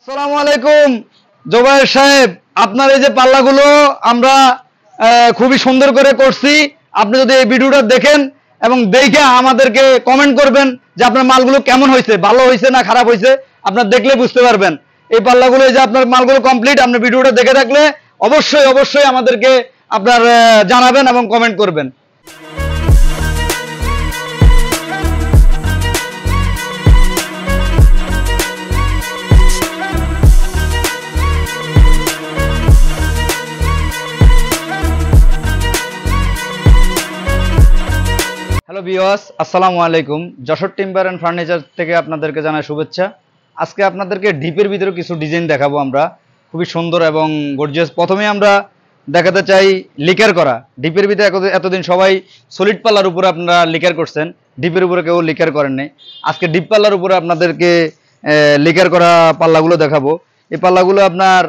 আসসালামু আলাইকুম জোবায়ের সাহেব, আপনার এই যে পাল্লাগুলো আমরা খুবই সুন্দর করে করছি। আপনি যদি এই ভিডিওটা দেখেন এবং দেখে আমাদেরকে কমেন্ট করবেন যে আপনার মালগুলো কেমন হয়েছে, ভালো হয়েছে না খারাপ হয়েছে, আপনার দেখলে বুঝতে পারবেন। এই পাল্লাগুলো এই যে আপনার মালগুলো কমপ্লিট, আপনি ভিডিওটা দেখে থাকলে অবশ্যই অবশ্যই আমাদেরকে আপনার জানাবেন এবং কমেন্ট করবেন। হ্যালো ভিউয়ার্স, আসসালামু আলাইকুম। যশোর টিম্বার অ্যান্ড ফার্নিচার থেকে আপনাদেরকে জানাই শুভেচ্ছা। আজকে আপনাদেরকে ডিপের ভিতরে কিছু ডিজাইন দেখাবো আমরা, খুবই সুন্দর এবং গর্জিয়াস। প্রথমে আমরা দেখাতে চাই লিকার করা ডিপের ভিতরে। এতদিন সবাই সলিড পাল্লার উপরে আপনারা লিকার করছেন, ডিপের উপরে কেউ লিকার করেন নাই। আজকে ডিপ পাল্লার উপরে আপনাদেরকে লিকার করা পাল্লাগুলো দেখাবো। এই পাল্লাগুলো আপনার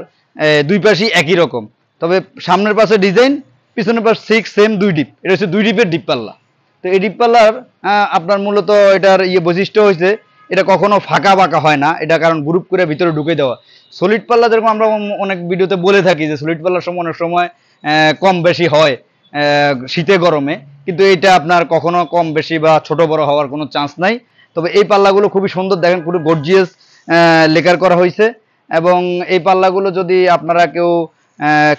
দুই পাশেই একই রকম, তবে সামনের পাশে ডিজাইন, পিছনের পাশে সেম দুই ডিপ। এটা হচ্ছে দুই ডিপের ডিপ পাল্লা। তো এই ডিপ পাল্লার আপনার মূলত এটার বৈশিষ্ট্য হয়েছে এটা কখনো ফাঁকা বাঁকা হয় না, এটা কারণ গ্রুপ করে ভিতরে ঢুকে দেওয়া। সলিড পাল্লা যেরকম আমরা অনেক ভিডিওতে বলে থাকি যে সলিড পাল্লার সময় অনেক সময় কম বেশি হয় শীতে গরমে, কিন্তু এটা আপনার কখনো কম বেশি বা ছোট বড় হওয়ার কোনো চান্স নাই। তবে এই পাল্লাগুলো খুবই সুন্দর, দেখেন পুরো গর্জিয়াস লেকার করা হয়েছে। এবং এই পাল্লাগুলো যদি আপনারা কেউ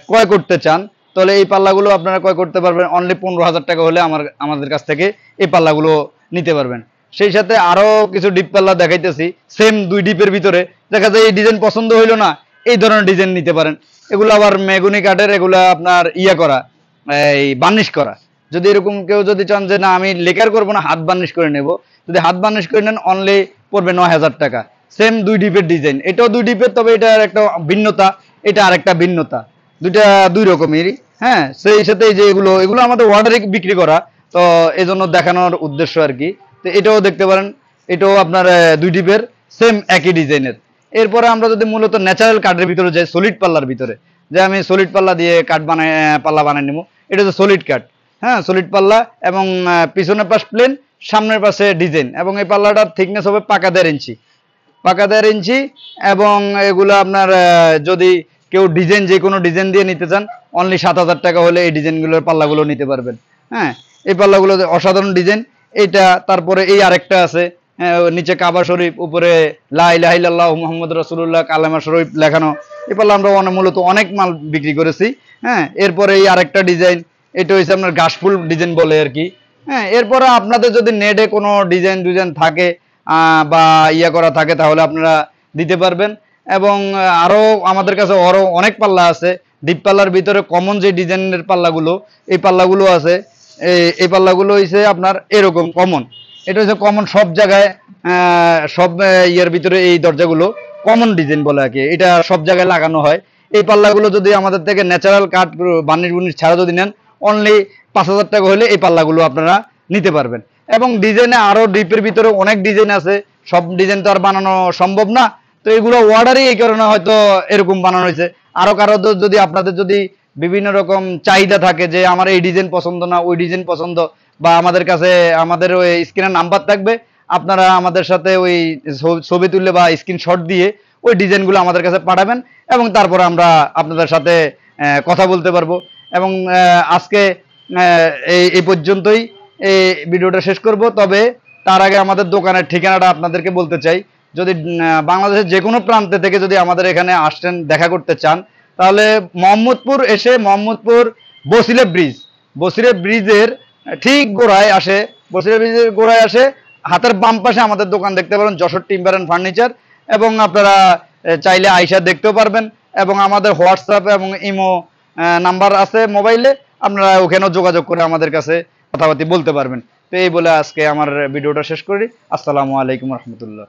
ক্রয় করতে চান তাহলে এই পাল্লাগুলো আপনারা ক্রয় করতে পারবেন অনলি 15,000 টাকা হলে আমাদের কাছ থেকে এই পাল্লাগুলো নিতে পারবেন। সেই সাথে আরও কিছু ডিপ পাল্লা দেখাইতেছি সেম দুই ডিপের ভিতরে। দেখা যায় এই ডিজাইন পছন্দ হইলো না, এই ধরনের ডিজাইন নিতে পারেন। এগুলো আবার মেগুনি কাঠের, এগুলো আপনার করা, এই বার্নিশ করা। যদি এরকম কেউ যদি চান যে না আমি লেকার করবো না, হাত বার্নিশ করে নেব, যদি হাত বার্নিশ করে নেন অনলি পড়বে 9,000 টাকা। সেম দুই ডিপের ডিজাইন, এটাও দুই ডিপের, তবে এটার একটা ভিন্নতা, এটা আরেকটা ভিন্নতা, দুইটা দুই রকমেরই। হ্যাঁ, সেই সাথে যে এগুলো আমাদের অর্ডারে বিক্রি করা, তো এই জন্য দেখানোর উদ্দেশ্য আর কি। তো এটাও দেখতে পারেন, এটাও আপনার দুই ডিপের, সেম একই ডিজাইনের। এরপরে আমরা যদি মূলত ন্যাচারাল কাঠের ভিতরে যাই, সলিড পাল্লার ভিতরে, যে আমি সলিড পাল্লা দিয়ে কাঠ পাল্লা বানিয়ে নেবো, এটা হচ্ছে সলিড কাঠ। হ্যাঁ, সলিড পাল্লা এবং পিছনের পাশ প্লেন, সামনের পাশে ডিজাইন। এবং এই পাল্লাটার থিকনেস হবে পাকা 1.5 ইঞ্চি, পাকা 1.5 ইঞ্চি। এবং এগুলো আপনার যদি কেউ ডিজাইন যে কোনো ডিজাইন দিয়ে নিতে চান অনলি 7,000 টাকা হলে এই ডিজাইনগুলোর পাল্লাগুলো নিতে পারবেন। হ্যাঁ, এই পাল্লাগুলো অসাধারণ ডিজাইন। এইটা, তারপরে এই আরেকটা আছে, নিচে কাবা শরীফ, উপরে লা ইলাহা ইল্লাল্লাহু মুহাম্মাদুর রাসূলুল্লাহ কালেমা শরীফ লেখানো। এই পাল্লা আমরা মূলত অনেক মাল বিক্রি করেছি। হ্যাঁ, এরপরে এই আরেকটা ডিজাইন, এটা হচ্ছে আপনার ঘাসফুল ডিজাইন বলে আর কি। হ্যাঁ, এরপরে আপনাদের যদি নেটে কোনো ডিজাইন থাকে বা করা থাকে তাহলে আপনারা দিতে পারবেন। এবং আরও আমাদের কাছে আরও অনেক পাল্লা আছে ডিপ পাল্লার ভিতরে। কমন যে ডিজাইনের পাল্লাগুলো, এই পাল্লাগুলো আছে, এই পাল্লাগুলো হচ্ছে আপনার এরকম কমন। এটা হচ্ছে কমন, সব জায়গায় সব ভিতরে এই দরজাগুলো কমন ডিজাইন বলে আর কি, এটা সব জায়গায় লাগানো হয়। এই পাল্লাগুলো যদি আমাদের থেকে ন্যাচারাল কাঠ বার্নিশ ছাড়া যদি নেন অনলি 5,000 টাকা হলে এই পাল্লাগুলো আপনারা নিতে পারবেন। এবং ডিজাইনে আরও ডিপের ভিতরে অনেক ডিজাইন আছে, সব ডিজাইন তো আর বানানো সম্ভব না। তো এগুলো অর্ডারই এই কারণে হয়তো এরকম বানানো হয়েছে। আরও কারো যদি আপনাদের যদি বিভিন্ন রকম চাহিদা থাকে যে আমার এই ডিজাইন পছন্দ না ওই ডিজাইন পছন্দ, বা আমাদের কাছে আমাদের ওই স্ক্রিনের নাম্বার থাকবে, আপনারা আমাদের সাথে ওই ছবি তুললে বা স্ক্রিনশট দিয়ে ওই ডিজাইনগুলো আমাদের কাছে পাঠাবেন এবং তারপরে আমরা আপনাদের সাথে কথা বলতে পারবো। এবং আজকে এই পর্যন্তই এই ভিডিওটা শেষ করব। তবে তার আগে আমাদের দোকানের ঠিকানাটা আপনাদেরকে বলতে চাই। যদি বাংলাদেশের যে কোনো প্রান্তে থেকে যদি আমাদের এখানে আসেন, দেখা করতে চান, তাহলে মোহাম্মদপুর এসে মোহাম্মদপুর বসিরে ব্রিজের ঠিক গোড়ায় আসে, হাতের বাম পাশে আমাদের দোকান দেখতে পারেন, যশোর টিম্বার অ্যান্ড ফার্নিচার। এবং আপনারা চাইলে আইসা দেখতেও পারবেন। এবং আমাদের হোয়াটসঅ্যাপ এবং ইমো নাম্বার আছে মোবাইলে, আপনারা ওখানেও যোগাযোগ করে আমাদের কাছে কথাবার্তা বলতে পারবেন। তো এই বলে আজকে আমার ভিডিওটা শেষ করি। আসসালামু আলাইকুম রহমতুল্লাহ।